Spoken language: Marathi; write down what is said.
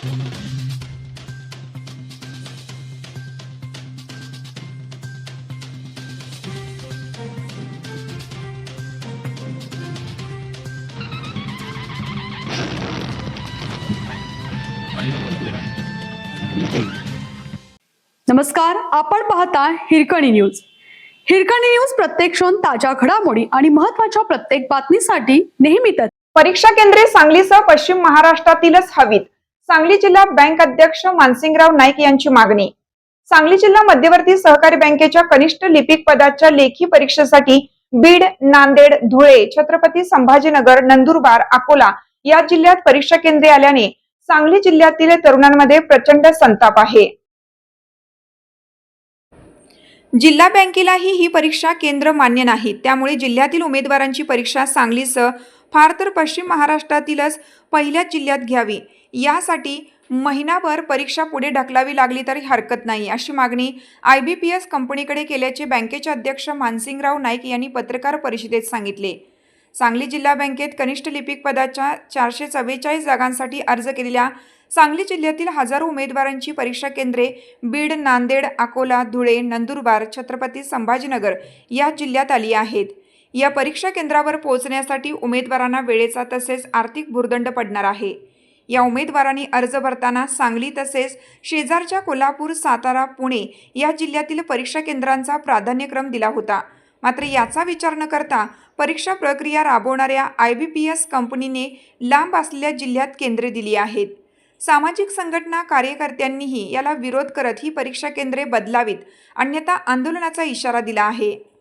नमस्कार, आपण पाहता हिरकणी न्यूज। हिरकणी न्यूज प्रत्येक क्षण ताज्या घडामोडी आणि महत्त्वाच्या प्रत्येक बातमीसाठी नेहमीच परीक्षा केंद्रे सांगलीसह पश्चिम महाराष्ट्रातीलच हवीत, सांगली जिल्हा बँक अध्यक्ष मानसिंगराव नाईक यांची मागणी। सांगली जिल्हा मध्यवर्ती सहकारी बँकेच्या कनिष्ठ लिपिक पदाच्या लेखी परीक्षेसाठी बीड, नांदेड, धुळे, छत्रपती संभाजीनगर, नंदुरबार, अकोला या जिल्ह्यात परीक्षा केंद्रे आल्याने सांगली जिल्ह्यातील तरुणांमध्ये प्रचंड संताप आहे। जिल्हा बँकेलाही ही परीक्षा केंद्र मान्य नाहीत, त्यामुळे जिल्ह्यातील उमेदवारांची परीक्षा सांगलीसह फार तर पश्चिम महाराष्ट्रातीलच पहिल्याच जिल्ह्यात घ्यावी, यासाठी महिनाभर परीक्षा पुढे ढकलावी लागली तरी हरकत नाही, अशी मागणी IBPS कंपनीकडे केल्याचे बँकेचे अध्यक्ष मानसिंगराव नाईक यांनी पत्रकार परिषदेत सांगितले। सांगली जिल्हा बँकेत कनिष्ठ लिपिक पदाच्या 444 जागांसाठी अर्ज केलेल्या सांगली जिल्ह्यातील हजारो उमेदवारांची परीक्षा केंद्रे बीड, नांदेड, अकोला, धुळे, नंदुरबार, छत्रपती संभाजीनगर या जिल्ह्यात आली आहेत। या परीक्षा केंद्रावर पोहोचण्यासाठी उमेदवारांना वेळेचा तसेच आर्थिक भुर्दंड पडणार आहे। या उमेदवारांनी अर्ज भरताना सांगली तसेच शेजारच्या कोल्हापूर, सातारा, पुणे या जिल्ह्यातील परीक्षा केंद्रांचा प्राधान्यक्रम दिला होता। मात्र याचा विचार न करता परीक्षा प्रक्रिया राबवणाऱ्या IBPS कंपनीने लांब असलेल्या जिल्ह्यात केंद्रे दिली आहेत। सामाजिक संघटना कार्यकर्त्यांनीही याला विरोध करत ही परीक्षा केंद्रे बदलावीत, अन्यथा आंदोलनाचा इशारा दिला आहे।